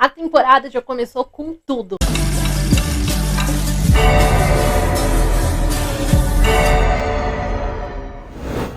A temporada já começou com tudo.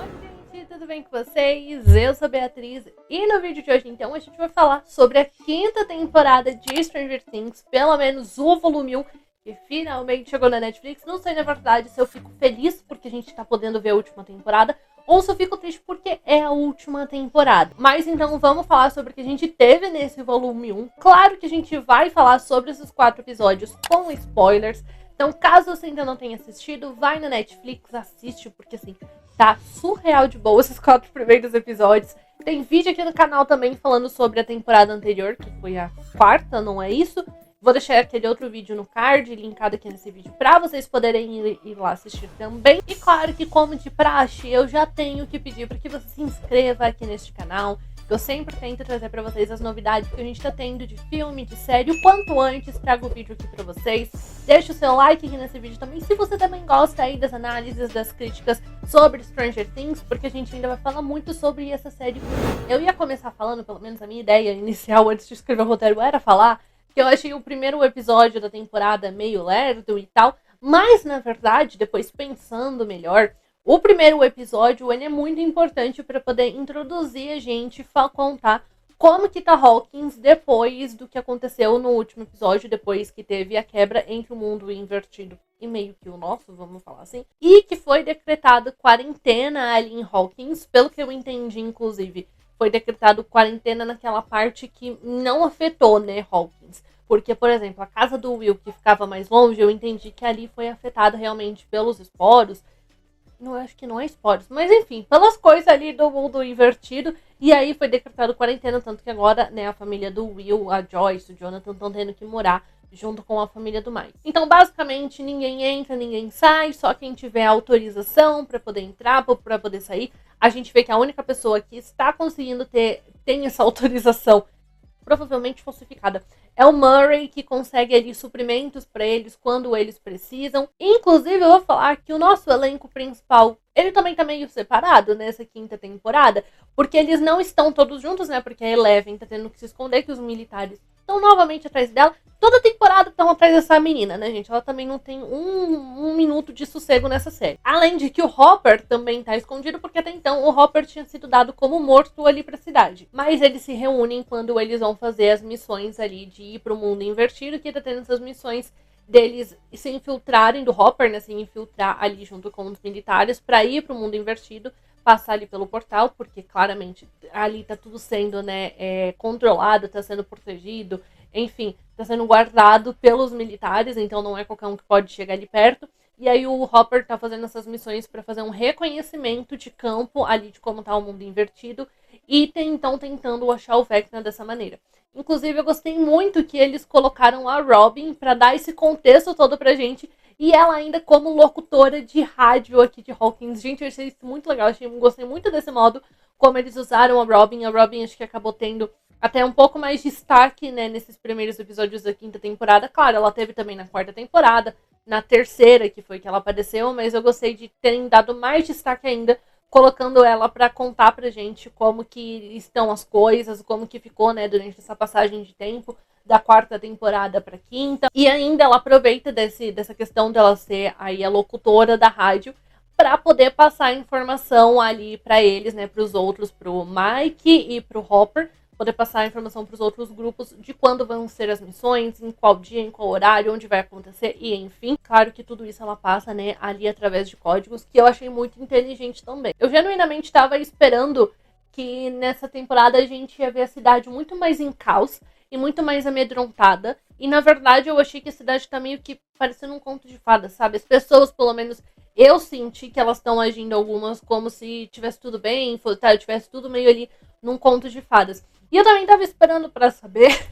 Oi, gente, tudo bem com vocês? Eu sou a Beatriz e no vídeo de hoje, então, a gente vai falar sobre a 5ª temporada de Stranger Things, pelo menos o volume 1, que finalmente chegou na Netflix. Não sei, na verdade, se eu fico feliz porque a gente tá podendo ver a última temporada, ou se eu fico triste porque é a última temporada. Mas então vamos falar sobre o que a gente teve nesse volume 1. Claro que a gente vai falar sobre esses 4 episódios com spoilers. Então, caso você ainda não tenha assistido, vai na Netflix, assiste, porque assim, tá surreal de boa esses 4 primeiros episódios. Tem vídeo aqui no canal também falando sobre a temporada anterior, que foi a 4ª, não é isso? Vou deixar aquele outro vídeo no card, linkado aqui nesse vídeo, pra vocês poderem ir lá assistir também. E claro que, como de praxe, eu já tenho que pedir para que você se inscreva aqui neste canal. Eu sempre tento trazer pra vocês as novidades que a gente tá tendo de filme, de série. O quanto antes trago o vídeo aqui pra vocês. Deixa o seu like aqui nesse vídeo também, se você também gosta aí das análises, das críticas sobre Stranger Things, porque a gente ainda vai falar muito sobre essa série. Eu ia começar falando, pelo menos a minha ideia inicial antes de escrever o roteiro era falar que eu achei o primeiro episódio da temporada meio lerdo e tal, mas na verdade, depois pensando melhor, o primeiro episódio ele é muito importante para poder introduzir a gente, contar como que tá Hawkins depois do que aconteceu no último episódio, depois que teve a quebra entre o mundo invertido e meio que o nosso, vamos falar assim, e que foi decretado quarentena ali em Hawkins, pelo que eu entendi, inclusive. Foi decretado quarentena naquela parte que não afetou, né, Hawkins. Porque, por exemplo, a casa do Will, que ficava mais longe, eu entendi que ali foi afetada realmente pelos esporos. Não, acho que não é esporos, mas enfim, pelas coisas ali do mundo invertido. E aí foi decretado quarentena, tanto que agora, né, a família do Will, a Joyce, o Jonathan estão tendo que morar junto com a família do Mike. Então, basicamente, ninguém entra, ninguém sai, só quem tiver autorização para poder entrar, para poder sair. A gente vê que a única pessoa que está conseguindo tem essa autorização, provavelmente falsificada, é o Murray, que consegue ali suprimentos para eles quando eles precisam. Inclusive, eu vou falar que o nosso elenco principal, ele também tá meio separado nessa 5ª temporada, porque eles não estão todos juntos, né? Porque a Eleven tá tendo que se esconder, que os militares estão novamente atrás dela. Toda temporada estão atrás dessa menina, né, gente? Ela também não tem um minuto de sossego nessa série. Além de que o Hopper também tá escondido, porque até então o Hopper tinha sido dado como morto ali pra cidade. Mas eles se reúnem quando eles vão fazer as missões ali de ir pro mundo invertido, que tá tendo essas missões deles se infiltrarem, do Hopper, né, se infiltrar ali junto com os militares pra ir pro mundo invertido, passar ali pelo portal, porque claramente ali tá tudo sendo, né, controlado, tá sendo protegido, enfim, tá sendo guardado pelos militares, então não é qualquer um que pode chegar ali perto. E aí o Hopper tá fazendo essas missões para fazer um reconhecimento de campo ali de como tá o mundo invertido e então tentando achar o Vecna dessa maneira. Inclusive, eu gostei muito que eles colocaram a Robin para dar esse contexto todo pra gente, e ela ainda como locutora de rádio aqui de Hawkins. Gente, eu achei isso muito legal, gostei muito desse modo como eles usaram a Robin. A Robin acho que acabou tendo até um pouco mais de destaque, né, nesses primeiros episódios da 5ª temporada. Claro, ela teve também na 4ª temporada, na 3ª, que foi que ela apareceu, mas eu gostei de terem dado mais destaque ainda, colocando ela para contar pra gente como que estão as coisas, como que ficou, né, durante essa passagem de tempo da 4ª temporada pra 5ª. E ainda ela aproveita dessa questão dela ser aí a locutora da rádio para poder passar a informação ali para eles, né, pros outros, pro Mike e pro Hopper, poder passar a informação para os outros grupos de quando vão ser as missões, em qual dia, em qual horário, onde vai acontecer e enfim. Claro que tudo isso ela passa, né, ali através de códigos, que eu achei muito inteligente também. Eu genuinamente estava esperando que nessa temporada a gente ia ver a cidade muito mais em caos e muito mais amedrontada. E na verdade eu achei que a cidade tá meio que parecendo um conto de fadas, sabe? As pessoas, pelo menos eu senti que elas estão agindo algumas como se tivesse tudo bem, tivesse tudo meio ali num conto de fadas. E eu também tava esperando pra saber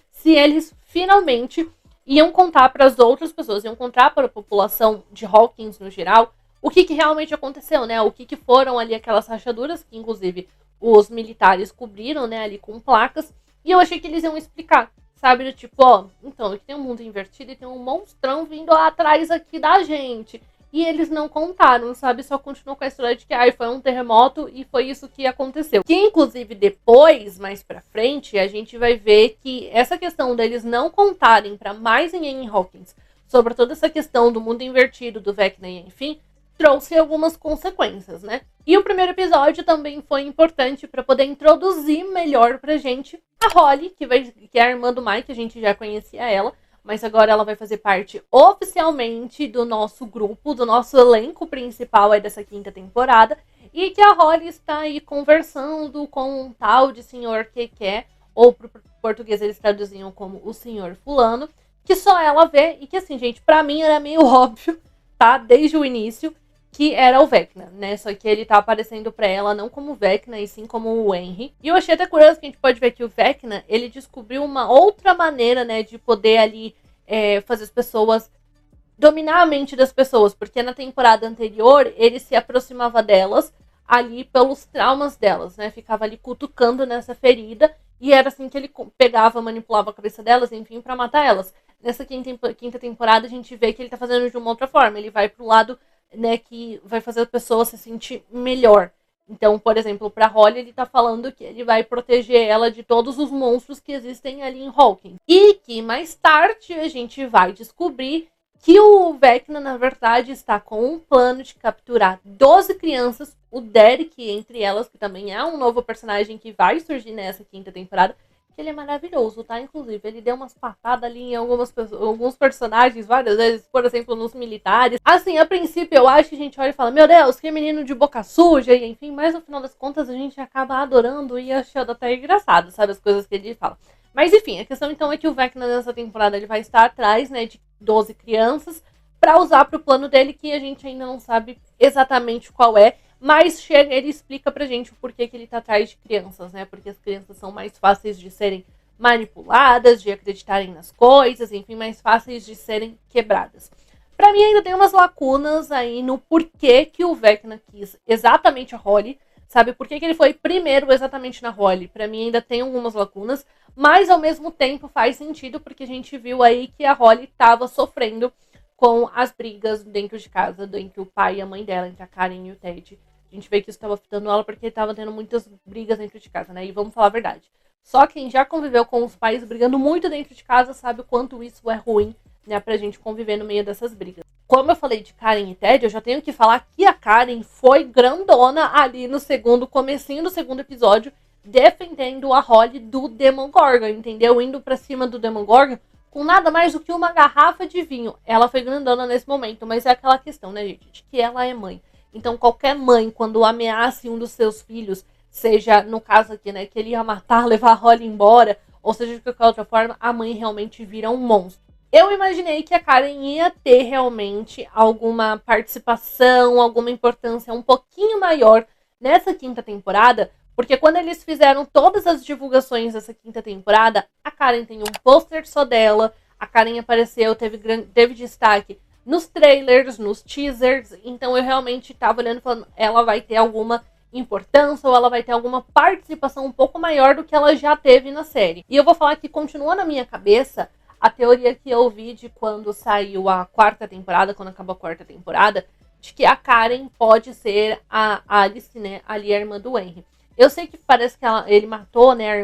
se eles finalmente iam contar para as outras pessoas, iam contar para a população de Hawkins no geral, o que realmente aconteceu, né? O que foram ali aquelas rachaduras que, inclusive, os militares cobriram, né, ali com placas. E eu achei que eles iam explicar, sabe? Do tipo, ó, então, aqui tem um mundo invertido e tem um monstrão vindo lá atrás aqui da gente. e eles não contaram, sabe? Só continuou com a história de que foi um terremoto e foi isso que aconteceu. Que inclusive depois, mais pra frente, a gente vai ver que essa questão deles não contarem pra mais ninguém em Hawkins sobre toda essa questão do mundo invertido, do Vecna e enfim, trouxe algumas consequências, né? E o primeiro episódio também foi importante para poder introduzir melhor pra gente a Holly, que é a irmã do Mike, a gente já conhecia ela, mas agora ela vai fazer parte oficialmente do nosso grupo, do nosso elenco principal aí dessa 5ª temporada, e que a Holly está aí conversando com um tal de senhor Keké, ou pro português eles traduziam como o senhor fulano, que só ela vê, e que assim, gente, pra mim era meio óbvio, tá, desde o início, que era o Vecna, né? Só que ele tá aparecendo pra ela não como Vecna, e sim como o Henry. E eu achei até curioso que a gente pode ver que o Vecna, ele descobriu uma outra maneira, né, de poder ali fazer as pessoas, dominar a mente das pessoas. Porque na temporada anterior, ele se aproximava delas ali pelos traumas delas, né? Ficava ali cutucando nessa ferida, e era assim que ele pegava, manipulava a cabeça delas, enfim, pra matar elas. Nessa 5ª temporada, a gente vê que ele tá fazendo de uma outra forma. Ele vai pro lado, né, que vai fazer a pessoa se sentir melhor. Então, por exemplo, pra Holly, ele tá falando que ele vai proteger ela de todos os monstros que existem ali em Hawkins. E que mais tarde a gente vai descobrir que o Vecna, na verdade, está com um plano de capturar 12 crianças, o Derek entre elas, que também é um novo personagem que vai surgir nessa 5ª temporada, que ele é maravilhoso, tá? Inclusive, ele deu umas patadas ali em alguns personagens várias vezes, por exemplo, nos militares. Assim, a princípio, eu acho que a gente olha e fala, meu Deus, que menino de boca suja, e enfim, mas no final das contas a gente acaba adorando e achando até engraçado, sabe, as coisas que ele fala. Mas enfim, a questão então é que o Vecna nessa temporada ele vai estar atrás, né, de 12 crianças para usar pro plano dele, que a gente ainda não sabe exatamente qual é. Mas ele explica pra gente o porquê que ele tá atrás de crianças, né? Porque as crianças são mais fáceis de serem manipuladas, de acreditarem nas coisas, enfim, mais fáceis de serem quebradas. Pra mim ainda tem umas lacunas aí no porquê que o Vecna quis exatamente a Holly, sabe? Por que ele foi primeiro exatamente na Holly? Pra mim ainda tem algumas lacunas, mas ao mesmo tempo faz sentido, porque a gente viu aí que a Holly tava sofrendo com as brigas dentro de casa, entre o pai e a mãe dela, entre a Karen e o Ted. A gente vê que isso estava afetando ela porque estava tendo muitas brigas dentro de casa, né? E vamos falar a verdade. Só quem já conviveu com os pais brigando muito dentro de casa sabe o quanto isso é ruim, né? Pra gente conviver no meio dessas brigas. Como eu falei de Karen e Ted, eu já tenho que falar que a Karen foi grandona ali no comecinho do segundo episódio, defendendo a Holly do Demogorgon, entendeu? Indo pra cima do Demogorgon com nada mais do que uma garrafa de vinho. Ela foi grandona nesse momento, mas é aquela questão, né, gente? De que ela é mãe. Então, qualquer mãe, quando ameace um dos seus filhos, seja, no caso aqui, né, que ele ia matar, levar a Holly embora, ou seja, de qualquer outra forma, a mãe realmente vira um monstro. Eu imaginei que a Karen ia ter realmente alguma participação, alguma importância um pouquinho maior nessa 5ª temporada, porque quando eles fizeram todas as divulgações dessa 5ª temporada, a Karen tem um pôster só dela, a Karen apareceu, teve destaque nos trailers, nos teasers, então eu realmente tava olhando e falando, ela vai ter alguma importância ou ela vai ter alguma participação um pouco maior do que ela já teve na série. E eu vou falar que continua na minha cabeça a teoria que eu vi de quando saiu a 4ª temporada, quando acabou a 4ª temporada, de que a Karen pode ser a Alice, né, ali a irmã do Henry. Eu sei que parece que ele matou, né, a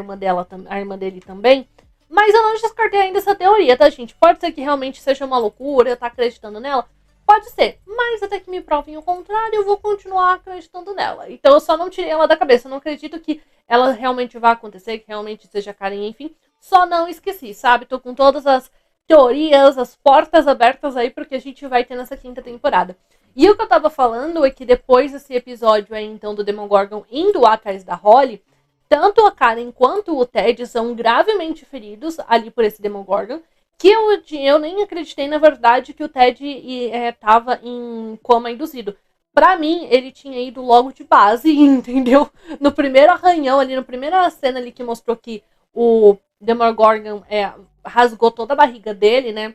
irmã dele também, mas eu não descartei ainda essa teoria, tá, gente? Pode ser que realmente seja uma loucura, eu tá acreditando nela? Pode ser, mas até que me provem o contrário, eu vou continuar acreditando nela. Então eu só não tirei ela da cabeça, eu não acredito que ela realmente vá acontecer, que realmente seja Karen, enfim. Só não esqueci, sabe? Tô com todas as teorias, as portas abertas aí porque a gente vai ter nessa 5ª temporada. E o que eu tava falando é que depois desse episódio aí, então, do Demogorgon indo atrás da Holly, tanto a Karen quanto o Ted são gravemente feridos ali por esse Demogorgon, que eu nem acreditei, na verdade, que o Ted tava em coma induzido. Pra mim, ele tinha ido logo de base, entendeu? No primeiro arranhão ali, na primeira cena ali que mostrou que o Demogorgon rasgou toda a barriga dele, né?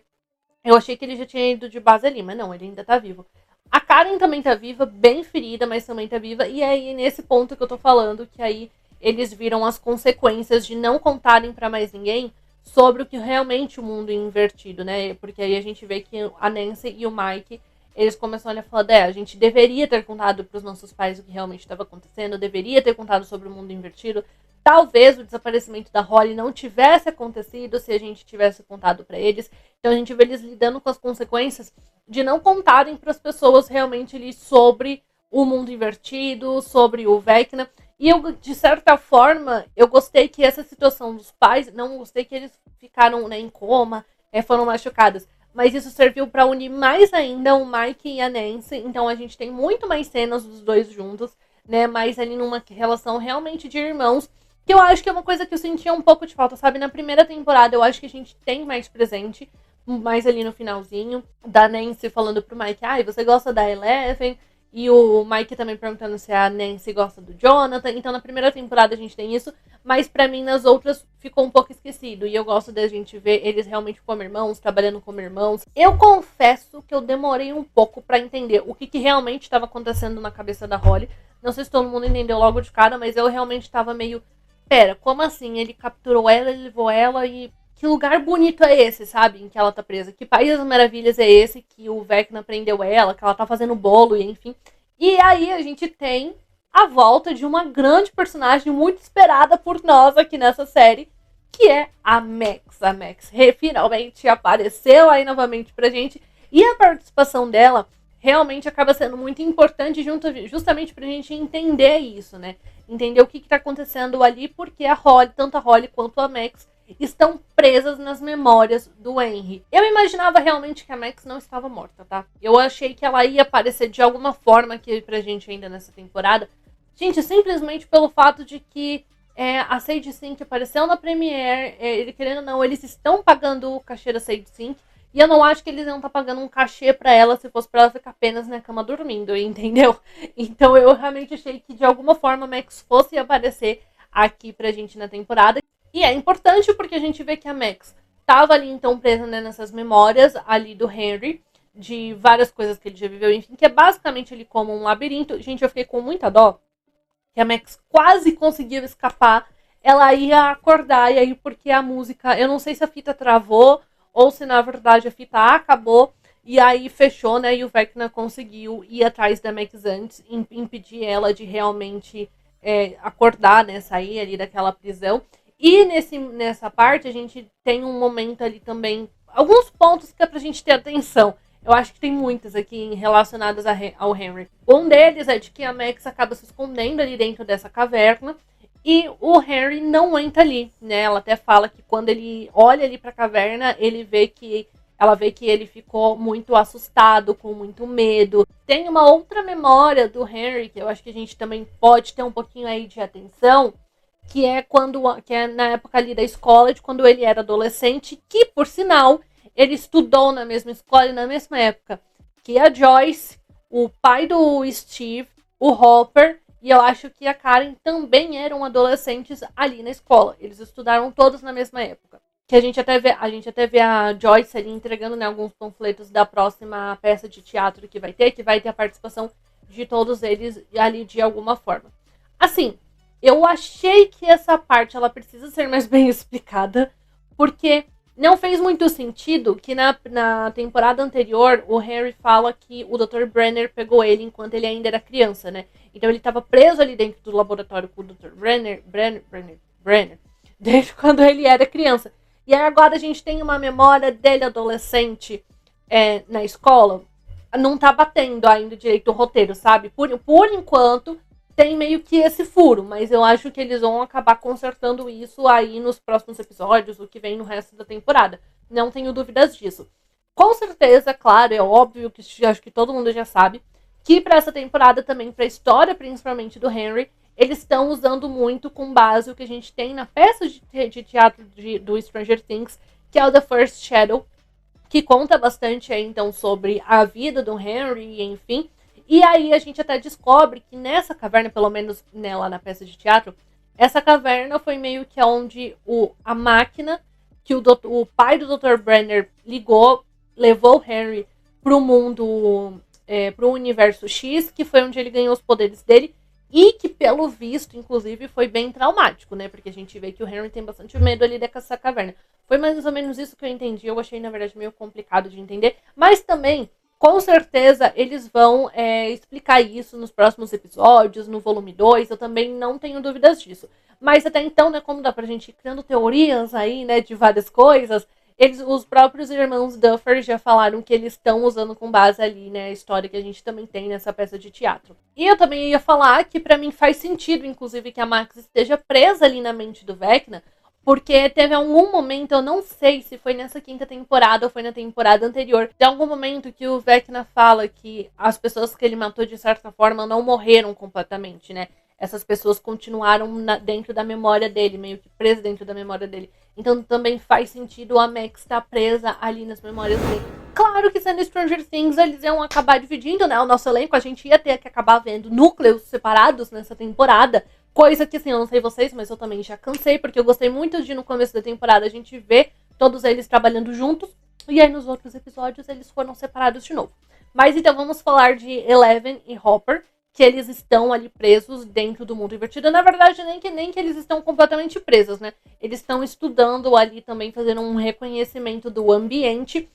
Eu achei que ele já tinha ido de base ali, mas não, ele ainda tá vivo. A Karen também tá viva, bem ferida, mas também tá viva. E aí, nesse ponto que eu tô falando, que aí eles viram as consequências de não contarem pra mais ninguém sobre o que realmente o mundo é invertido, né? Porque aí a gente vê que a Nancy e o Mike, eles começam a falar, a gente deveria ter contado para os nossos pais o que realmente estava acontecendo, deveria ter contado sobre o mundo invertido. Talvez o desaparecimento da Holly não tivesse acontecido se a gente tivesse contado para eles. Então a gente vê eles lidando com as consequências de não contarem para as pessoas realmente ali sobre o mundo invertido, sobre o Vecna. E eu, de certa forma, eu gostei que essa situação dos pais, não gostei que eles ficaram, né, em coma, foram machucados. Mas isso serviu para unir mais ainda o Mike e a Nancy. Então a gente tem muito mais cenas dos dois juntos, né? Mais ali numa relação realmente de irmãos. Que eu acho que é uma coisa que eu sentia um pouco de falta, sabe? Na primeira temporada eu acho que a gente tem mais presente, mais ali no finalzinho, da Nancy falando pro Mike, você gosta da Eleven? E o Mike também perguntando se a Nancy gosta do Jonathan. Então na primeira temporada a gente tem isso, mas pra mim nas outras ficou um pouco esquecido. E eu gosto da gente ver eles realmente como irmãos, trabalhando como irmãos. Eu confesso que eu demorei um pouco pra entender o que realmente estava acontecendo na cabeça da Holly. Não sei se todo mundo entendeu logo de cara, mas eu realmente tava meio... Pera, como assim? Ele capturou ela, ele levou ela e... Que lugar bonito é esse, sabe? Em que ela tá presa. Que País das Maravilhas é esse que o Vecna prendeu ela, que ela tá fazendo bolo e enfim. E aí a gente tem a volta de uma grande personagem muito esperada por nós aqui nessa série, que é a Max. A Max finalmente apareceu aí novamente pra gente. E a participação dela realmente acaba sendo muito importante justamente pra gente entender isso, né? Entender o que tá acontecendo ali, porque a Holly, tanto a Holly quanto a Max, estão presas nas memórias do Henry. Eu imaginava realmente que a Max não estava morta, tá? Eu achei que ela ia aparecer de alguma forma aqui pra gente ainda nessa temporada. Gente, simplesmente pelo fato de que a Sage Sink apareceu na Premiere, ele querendo ou não, eles estão pagando o cachê da Sage Sink, e eu não acho que eles iam estar pagando um cachê pra ela se fosse pra ela ficar apenas na cama dormindo, entendeu? Então eu realmente achei que de alguma forma a Max fosse aparecer aqui pra gente na temporada. E é importante porque a gente vê que a Max estava ali então presa, né, nessas memórias ali do Henry, de várias coisas que ele já viveu, enfim, que é basicamente ali como um labirinto. Gente, eu fiquei com muita dó, que a Max quase conseguiu escapar, ela ia acordar, e aí porque a música, eu não sei se a fita travou, ou se na verdade a fita acabou, e aí fechou, né, e o Vecna conseguiu ir atrás da Max antes, impedir ela de realmente acordar, né, sair ali daquela prisão. E nessa parte a gente tem um momento ali também, alguns pontos que é pra gente ter atenção. Eu acho que tem muitas aqui relacionadas ao Henry. Um deles é de que a Max acaba se escondendo ali dentro dessa caverna e o Henry não entra ali, né? Ela até fala que quando ele olha ali pra caverna, ela vê que ele ficou muito assustado, com muito medo. Tem uma outra memória do Henry que eu acho que a gente também pode ter um pouquinho aí de atenção, que é na época ali da escola, de quando ele era adolescente, que, por sinal, ele estudou na mesma escola e na mesma época que a Joyce, o pai do Steve, o Hopper, e eu acho que a Karen também eram adolescentes ali na escola. Eles estudaram todos na mesma época. Que a gente até vê a Joyce ali entregando, né, alguns panfletos da próxima peça de teatro que vai ter a participação de todos eles ali de alguma forma. Assim, eu achei que essa parte ela precisa ser mais bem explicada, porque não fez muito sentido que na temporada anterior o Harry fala que o Dr. Brenner pegou ele enquanto ele ainda era criança, né? Então ele estava preso ali dentro do laboratório com o Dr. Brenner, desde quando ele era criança. E aí agora a gente tem uma memória dele adolescente na escola. Não tá batendo ainda direito o roteiro, sabe? Por enquanto tem meio que esse furo, mas eu acho que eles vão acabar consertando isso aí nos próximos episódios, o que vem no resto da temporada. Não tenho dúvidas disso. Com certeza, claro, é óbvio que acho que todo mundo já sabe, que para essa temporada também, para a história principalmente do Henry, eles estão usando muito com base o que a gente tem na peça de teatro do Stranger Things, que é o The First Shadow, que conta bastante aí, então, sobre a vida do Henry, enfim. E aí a gente até descobre que nessa caverna, pelo menos lá na peça de teatro, essa caverna foi meio que onde a máquina que o pai do Dr. Brenner levou o Henry pro mundo, pro universo X, que foi onde ele ganhou os poderes dele, e que, pelo visto, inclusive, foi bem traumático, né? Porque a gente vê que o Henry tem bastante medo ali dessa caverna. Foi mais ou menos isso que eu entendi. Eu achei, na verdade, meio complicado de entender. Mas também Com certeza eles vão explicar isso nos próximos episódios, no volume 2, eu também não tenho dúvidas disso. Mas até então, né, como dá pra gente ir criando teorias aí, né, de várias coisas, os próprios irmãos Duffer já falaram que eles estão usando com base ali, né, a história que a gente também tem nessa peça de teatro. E eu também ia falar que pra mim faz sentido, inclusive, que a Max esteja presa ali na mente do Vecna, porque teve algum momento, eu não sei se foi nessa quinta temporada ou foi na temporada anterior, tem algum momento que o Vecna fala que as pessoas que ele matou, de certa forma, não morreram completamente, né? Essas pessoas continuaram dentro da memória dele, meio que presas dentro da memória dele. Então também faz sentido a Max estar presa ali nas memórias dele. Claro que sendo Stranger Things, eles iam acabar dividindo, né, o nosso elenco. A gente ia ter que acabar vendo núcleos separados nessa temporada. Coisa que, assim, eu não sei vocês, mas eu também já cansei, porque eu gostei muito de, no começo da temporada, a gente ver todos eles trabalhando juntos. E aí, nos outros episódios, eles foram separados de novo. Mas, então, vamos falar de Eleven e Hopper, que eles estão ali presos dentro do mundo invertido. Na verdade, nem que eles estão completamente presos, né? Eles estão estudando ali também, fazendo um reconhecimento do ambiente.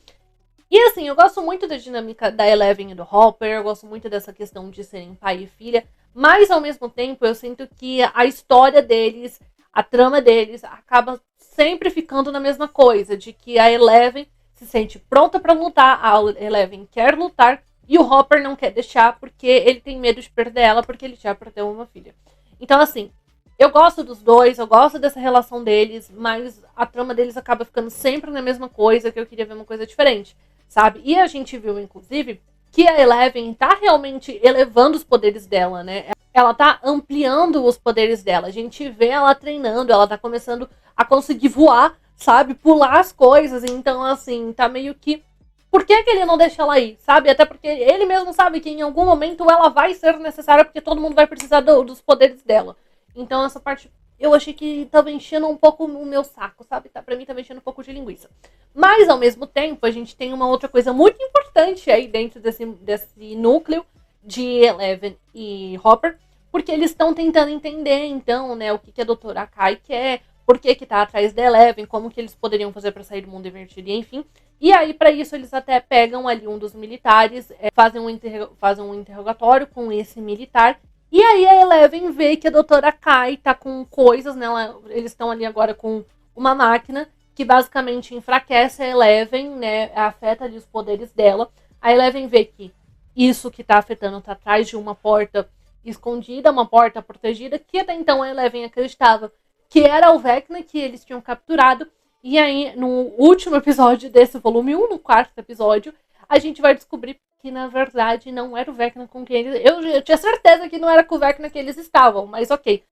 E assim, eu gosto muito da dinâmica da Eleven e do Hopper, eu gosto muito dessa questão de serem pai e filha, mas ao mesmo tempo eu sinto que a história deles, a trama deles, acaba sempre ficando na mesma coisa, de que a Eleven se sente pronta para lutar, a Eleven quer lutar, e o Hopper não quer deixar porque ele tem medo de perder ela, porque ele já perdeu uma filha. Então assim, eu gosto dos dois, eu gosto dessa relação deles, mas a trama deles acaba ficando sempre na mesma coisa, que eu queria ver uma coisa diferente, sabe? E a gente viu, inclusive, que a Eleven tá realmente elevando os poderes dela, né? Ela tá ampliando os poderes dela. A gente vê ela treinando, ela tá começando a conseguir voar, sabe? Pular as coisas. Então, assim, tá meio que... Por que ele não deixa ela ir, sabe? Até porque ele mesmo sabe que em algum momento ela vai ser necessária, porque todo mundo vai precisar dos poderes dela. Então, essa parte eu achei que tava enchendo um pouco o meu saco, sabe? Pra mim tava enchendo um pouco de linguiça. Mas, ao mesmo tempo, a gente tem uma outra coisa muito importante aí dentro desse núcleo de Eleven e Hopper, porque eles estão tentando entender, então, né, o que a doutora Kai quer, por que tá atrás da Eleven, como que eles poderiam fazer para sair do mundo invertido, enfim. E aí, para isso, eles até pegam ali um dos militares, fazem um interrogatório com esse militar. E aí a Eleven vê que a doutora Kai tá com coisas, né? Eles estão ali agora com uma máquina que basicamente enfraquece a Eleven, né? Afeta ali os poderes dela. A Eleven vê que isso que tá afetando tá atrás de uma porta escondida, uma porta protegida, que até então a Eleven acreditava que era o Vecna que eles tinham capturado. E aí, no último episódio desse volume 1, no quarto episódio, a gente vai descobrir que, na verdade, não era o Vecna com quem eles... Eu tinha certeza que não era com o Vecna que eles estavam, mas ok.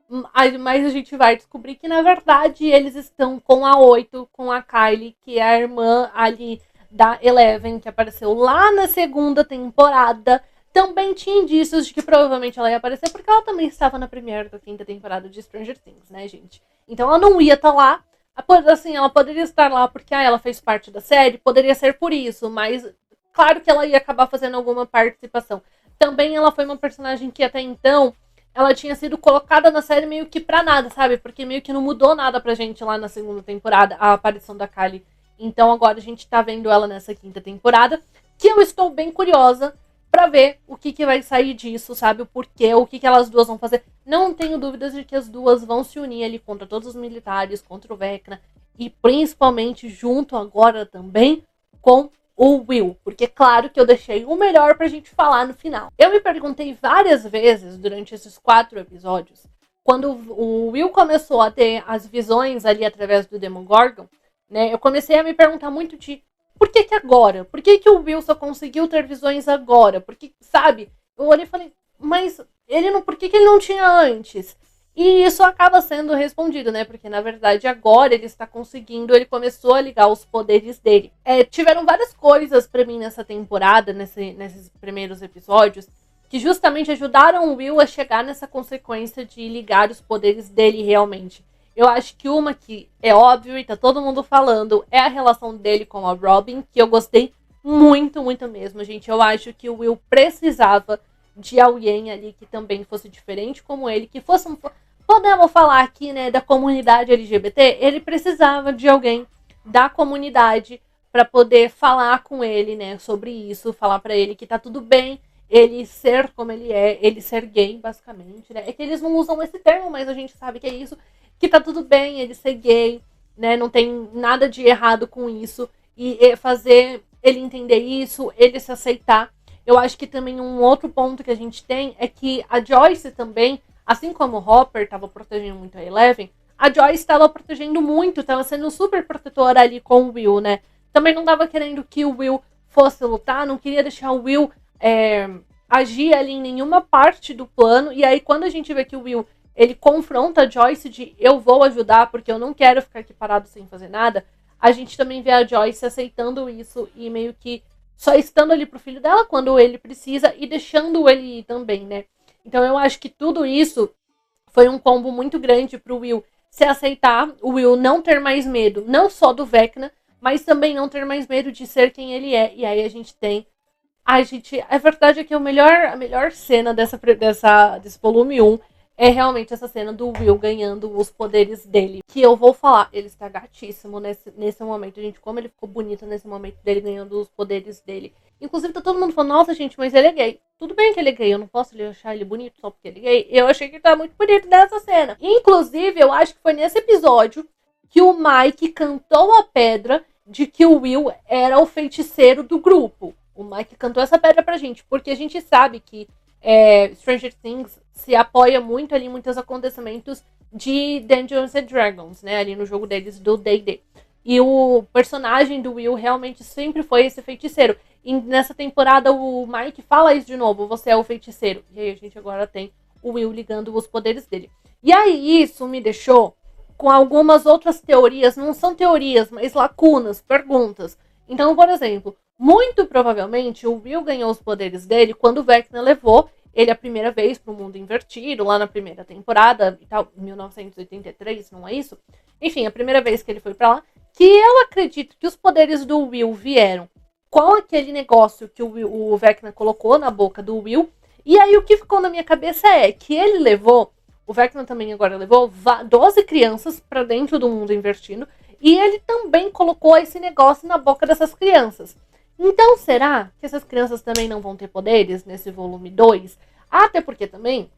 Mas a gente vai descobrir que, na verdade, eles estão com a 8, com a Kylie, que é a irmã ali da Eleven, que apareceu lá na segunda temporada. Também tinha indícios de que provavelmente ela ia aparecer, porque ela também estava na primeira da quinta temporada de Stranger Things, né, gente? Então ela não ia estar lá. Assim, ela poderia estar lá porque ela fez parte da série, poderia ser por isso, mas claro que ela ia acabar fazendo alguma participação. Também ela foi uma personagem que até então ela tinha sido colocada na série meio que pra nada, sabe? Porque meio que não mudou nada pra gente lá na segunda temporada, a aparição da Kylie. Então agora a gente tá vendo ela nessa quinta temporada, que eu estou bem curiosa pra ver o que vai sair disso, sabe? O porquê, o que elas duas vão fazer. Não tenho dúvidas de que as duas vão se unir ali contra todos os militares, contra o Vecna, e principalmente junto agora também com o Will. Porque claro que eu deixei o melhor pra gente falar no final. Eu me perguntei várias vezes durante esses 4 episódios, quando o Will começou a ter as visões ali através do Demogorgon, né? Eu comecei a me perguntar muito de por que agora? Por que o Will só conseguiu ter visões agora? Porque, sabe? Eu olhei e falei, mas ele não, por que ele não tinha antes? E isso acaba sendo respondido, né? Porque, na verdade, agora ele está conseguindo, ele começou a ligar os poderes dele. Tiveram várias coisas pra mim nessa temporada, nesses primeiros episódios, que justamente ajudaram o Will a chegar nessa consequência de ligar os poderes dele realmente. Eu acho que uma que é óbvio e tá todo mundo falando é a relação dele com a Robin, que eu gostei muito, muito mesmo, gente. Eu acho que o Will precisava de alguém ali que também fosse diferente como ele, que fosse podemos falar aqui, né, da comunidade LGBT. Ele precisava de alguém da comunidade pra poder falar com ele, né, sobre isso, falar pra ele que tá tudo bem ele ser como ele é, ele ser gay, basicamente, né? É que eles não usam esse termo, mas a gente sabe que é isso, que tá tudo bem ele ser gay, né? Não tem nada de errado com isso. E fazer ele entender isso, ele se aceitar. Eu acho que também um outro ponto que a gente tem é que a Joyce também, assim como o Hopper estava protegendo muito a Eleven, a Joyce estava protegendo muito, estava sendo super protetora ali com o Will, né? Também não estava querendo que o Will fosse lutar, não queria deixar o Will agir ali em nenhuma parte do plano. E aí quando a gente vê que o Will, ele confronta a Joyce de eu vou ajudar porque eu não quero ficar aqui parado sem fazer nada, a gente também vê a Joyce aceitando isso e meio que só estando ali pro filho dela quando ele precisa e deixando ele ir também, né? Então eu acho que tudo isso foi um combo muito grande pro Will se aceitar, o Will não ter mais medo, não só do Vecna, mas também não ter mais medo de ser quem ele é. E aí a gente tem a verdade é que a melhor cena desse volume 1 é realmente essa cena do Will ganhando os poderes dele. Que eu vou falar, ele está gatíssimo nesse momento, gente. Como ele ficou bonito nesse momento dele ganhando os poderes dele. Inclusive, tá todo mundo falando, nossa, gente, mas ele é gay. Tudo bem que ele é gay, eu não posso achar ele bonito só porque ele é gay. Eu achei que ele tá muito bonito nessa cena. Inclusive, eu acho que foi nesse episódio que o Mike cantou a pedra de que o Will era o feiticeiro do grupo. O Mike cantou essa pedra pra gente, porque a gente sabe que Stranger Things se apoia muito ali em muitos acontecimentos de Dungeons and Dragons, né? Ali no jogo deles do D&D. E o personagem do Will realmente sempre foi esse feiticeiro. E nessa temporada o Mike fala isso de novo, você é o feiticeiro. E aí a gente agora tem o Will ligando os poderes dele. E aí isso me deixou com algumas outras teorias, não são teorias, mas lacunas, perguntas. Então, por exemplo, muito provavelmente o Will ganhou os poderes dele quando o Vecna levou ele a primeira vez para o mundo invertido, lá na primeira temporada, e tal, 1983, não é isso? Enfim, a primeira vez que ele foi para lá, que eu acredito que os poderes do Will vieram com aquele negócio que o Vecna colocou na boca do Will. E aí o que ficou na minha cabeça é que ele levou, o Vecna também agora levou 12 crianças para dentro do mundo invertido, e ele também colocou esse negócio na boca dessas crianças. Então, será que essas crianças também não vão ter poderes nesse volume 2? Até porque também,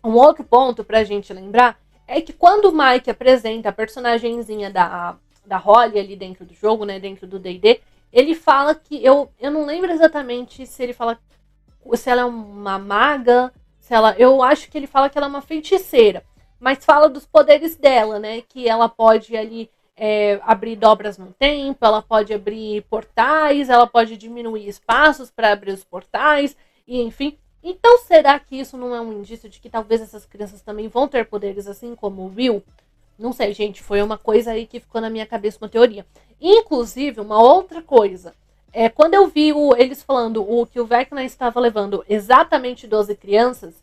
um outro ponto pra gente lembrar é que quando o Mike apresenta a personagenzinha da Holly ali dentro do jogo, né, dentro do D&D, ele fala que, eu não lembro exatamente se ele fala se ela é uma maga, eu acho que ele fala que ela é uma feiticeira, mas fala dos poderes dela, né, que ela pode ali abrir dobras no tempo, ela pode abrir portais, ela pode diminuir espaços para abrir os portais, e enfim. Então, será que isso não é um indício de que talvez essas crianças também vão ter poderes assim como o Will? Não sei, gente, foi uma coisa aí que ficou na minha cabeça, uma teoria. Inclusive, uma outra coisa, quando eu vi eles falando que o Vecna estava levando exatamente 12 crianças,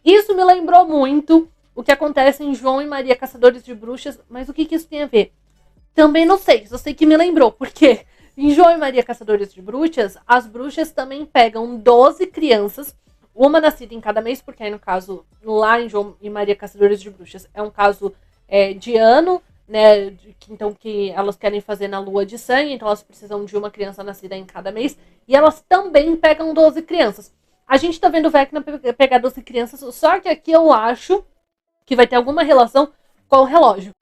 isso me lembrou muito o que acontece em João e Maria Caçadores de Bruxas, mas o que isso tem a ver? Também não sei, só sei que me lembrou, porque em João e Maria Caçadores de Bruxas, as bruxas também pegam 12 crianças, uma nascida em cada mês, porque aí no caso, lá em João e Maria Caçadores de Bruxas, é um caso de ano, né, então que elas querem fazer na lua de sangue, então elas precisam de uma criança nascida em cada mês, e elas também pegam 12 crianças. A gente tá vendo o Vecna pegar 12 crianças, só que aqui eu acho que vai ter alguma relação com o relógio.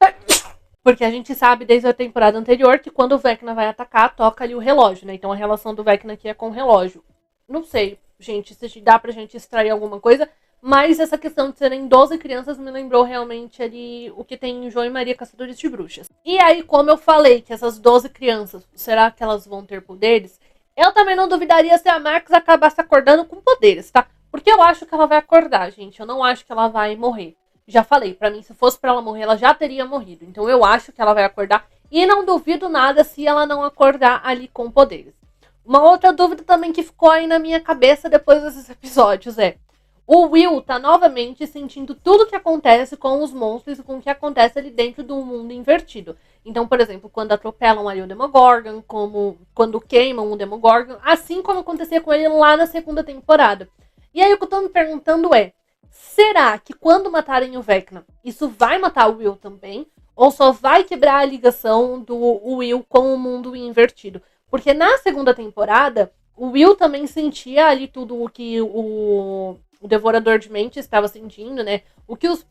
Porque a gente sabe desde a temporada anterior que quando o Vecna vai atacar, toca ali o relógio, né? Então a relação do Vecna aqui é com o relógio. Não sei, gente, se dá pra gente extrair alguma coisa, mas essa questão de serem 12 crianças me lembrou realmente ali o que tem em João e Maria Caçadores de Bruxas. E aí, como eu falei que essas 12 crianças, será que elas vão ter poderes? Eu também não duvidaria se a Max acabasse acordando com poderes, tá? Porque eu acho que ela vai acordar, gente. Eu não acho que ela vai morrer. Já falei, pra mim, se fosse pra ela morrer, ela já teria morrido. Então eu acho que ela vai acordar. E não duvido nada se ela não acordar ali com poderes. Uma outra dúvida também que ficou aí na minha cabeça depois desses episódios é: o Will tá novamente sentindo tudo que acontece com os monstros e com o que acontece ali dentro do mundo invertido. Então, por exemplo, quando atropelam ali o Demogorgon, como quando queimam o Demogorgon, assim como acontecia com ele lá na segunda temporada. E aí o que eu tô me perguntando é: será que quando matarem o Vecna, isso vai matar o Will também? ou só vai quebrar a ligação do Will com o mundo invertido. Porque na segunda temporada, o Will também sentia ali tudo o que o Devorador de Mentes estava sentindo, né? O que os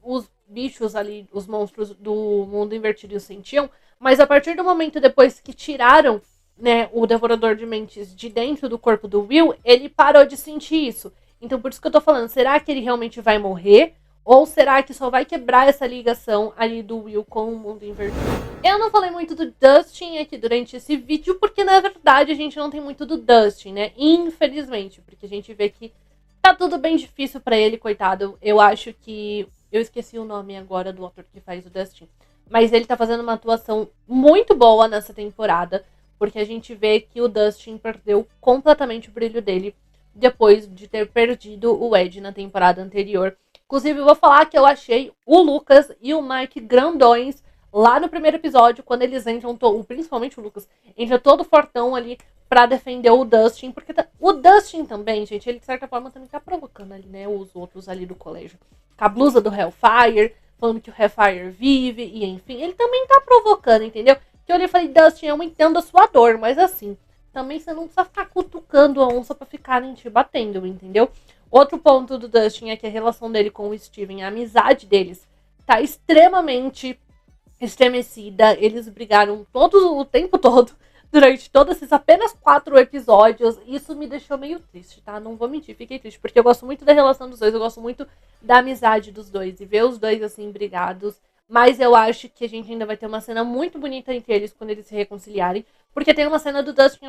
bichos ali, os monstros do mundo invertido sentiam. Mas a partir do momento depois que tiraram, né, o Devorador de Mentes de dentro do corpo do Will, ele parou de sentir isso. Então por isso que eu tô falando, será que ele realmente vai morrer? Ou será que só vai quebrar essa ligação ali do Will com o mundo invertido? Eu não falei muito do Dustin aqui durante esse vídeo, porque na verdade a gente não tem muito do Dustin, né? Infelizmente, porque a gente vê que tá tudo bem difícil pra ele, coitado. Eu acho que... Eu esqueci o nome agora do ator que faz o Dustin. Mas ele tá fazendo uma atuação muito boa nessa temporada, porque a gente vê que o Dustin perdeu completamente o brilho dele depois de ter perdido o Ed na temporada anterior. Inclusive, eu vou falar que eu achei o Lucas e o Mike grandões lá no primeiro episódio, quando eles entram, principalmente o Lucas, entra todo fortão ali pra defender o Dustin, porque o Dustin também, gente, ele de certa forma também tá provocando ali, né, os outros ali do colégio. Com a blusa do Hellfire, falando que o Hellfire vive, e enfim, ele também tá provocando, entendeu? Que eu olhei e falei, Dustin, eu entendo a sua dor, mas assim, também você não precisa ficar cutucando a onça pra ficarem te batendo, entendeu? Outro ponto do Dustin é que a relação dele com o Steven, a amizade deles, tá extremamente estremecida. Eles brigaram o tempo todo, durante todos esses apenas 4 episódios. Isso me deixou meio triste, tá? Não vou mentir, fiquei triste, porque eu gosto muito da relação dos dois, eu gosto muito da amizade dos dois. E ver os dois, assim, brigados. Mas eu acho que a gente ainda vai ter uma cena muito bonita entre eles quando eles se reconciliarem. Porque tem uma cena do Dustin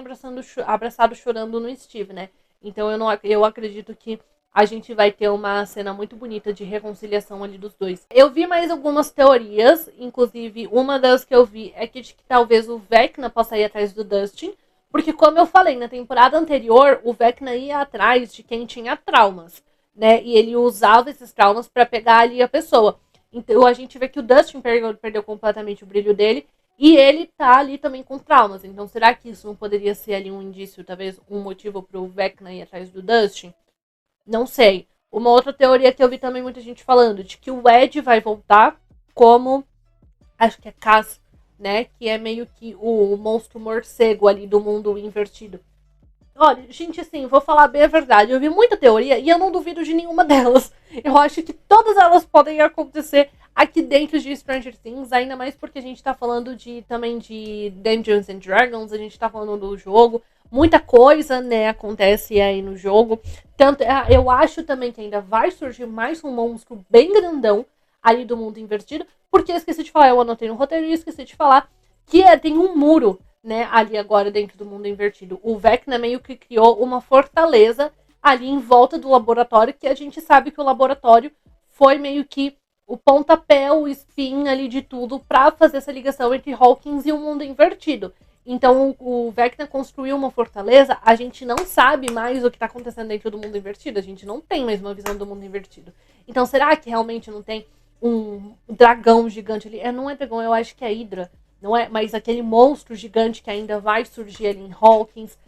abraçado chorando no Steve, né? Então eu acredito que a gente vai ter uma cena muito bonita de reconciliação ali dos dois. Eu vi mais algumas teorias, inclusive uma das que eu vi é que talvez o Vecna possa ir atrás do Dustin, porque como eu falei, na temporada anterior, o Vecna ia atrás de quem tinha traumas, né? E ele usava esses traumas para pegar ali a pessoa. Então a gente vê que o Dustin perdeu completamente o brilho dele, e ele tá ali também com traumas. Então será que isso não poderia ser ali um indício, talvez um motivo pro Vecna ir atrás do Dustin? Não sei. Uma outra teoria que eu vi também muita gente falando, de que o Ed vai voltar como, acho que é Cass, né? Que é meio que o monstro morcego ali do mundo invertido. Olha, gente, assim, vou falar bem a verdade. Eu vi muita teoria e eu não duvido de nenhuma delas. Eu acho que todas elas podem acontecer aqui dentro de Stranger Things, ainda mais porque a gente tá falando também de Dungeons and Dragons, a gente tá falando do jogo. Muita coisa, né, acontece aí no jogo. Tanto, eu acho também que ainda vai surgir mais um monstro bem grandão ali do mundo invertido. Porque eu esqueci de falar, eu anotei no roteiro e esqueci de falar que tem um muro, né, ali agora dentro do mundo invertido. O Vecna meio que criou uma fortaleza ali em volta do laboratório, que a gente sabe que o laboratório foi meio que o pontapé, o spin ali de tudo para fazer essa ligação entre Hawkins e o mundo invertido. Então o Vecna construiu uma fortaleza, a gente não sabe mais o que está acontecendo dentro do mundo invertido, a gente não tem mais uma visão do mundo invertido. Então será que realmente não tem um dragão gigante ali? Não é dragão, eu acho que é Hydra. Não é, mas aquele monstro gigante que ainda vai surgir ali em Hawkins.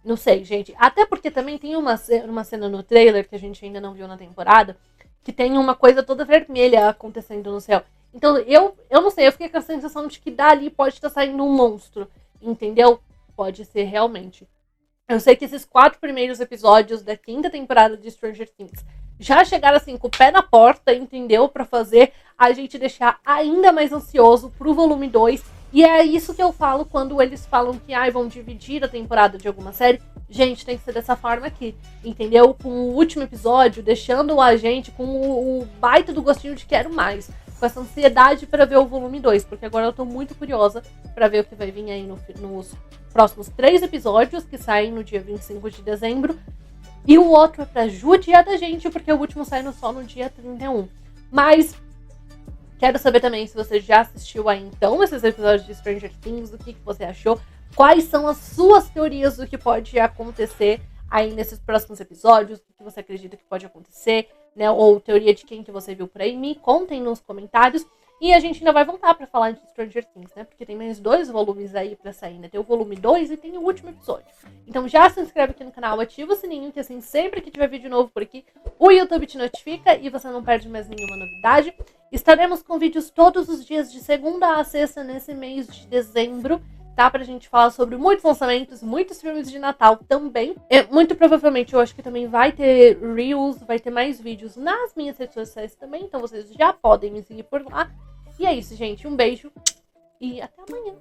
Não sei, gente. Até porque também tem uma cena no trailer que a gente ainda não viu na temporada, que tem uma coisa toda vermelha acontecendo no céu. Então eu não sei, eu fiquei com a sensação de que dali pode estar saindo um monstro. Entendeu? Pode ser realmente. Eu sei que esses 4 primeiros episódios da 5ª temporada de Stranger Things já chegaram assim com o pé na porta, entendeu? Pra fazer a gente deixar ainda mais ansioso pro volume 2. E é isso que eu falo quando eles falam que vão dividir a temporada de alguma série. Gente, tem que ser dessa forma aqui, entendeu? Com o último episódio, deixando a gente com o baita do gostinho de quero mais. Com essa ansiedade para ver o volume 2, porque agora eu tô muito curiosa para ver o que vai vir aí nos próximos 3 episódios, que saem no dia 25 de dezembro. E o outro é pra judiar da gente, porque o último sai só no dia 31. Mas quero saber também se você já assistiu aí então esses episódios de Stranger Things, o que você achou, quais são as suas teorias do que pode acontecer aí nesses próximos episódios, o que você acredita que pode acontecer, né? Ou teoria de quem que você viu por aí, me contem nos comentários. E a gente ainda vai voltar pra falar de Stranger Things, né? Porque tem mais 2 volumes aí pra sair, né? Tem o volume 2 e tem o último episódio. Então já se inscreve aqui no canal, ativa o sininho, que assim, sempre que tiver vídeo novo por aqui, o YouTube te notifica e você não perde mais nenhuma novidade. Estaremos com vídeos todos os dias, de segunda a sexta, nesse mês de dezembro, tá? Pra gente falar sobre muitos lançamentos, muitos filmes de Natal também. Muito provavelmente eu acho que também vai ter Reels, vai ter mais vídeos nas minhas redes sociais também, então vocês já podem me seguir por lá. E é isso, gente. Um beijo e até amanhã.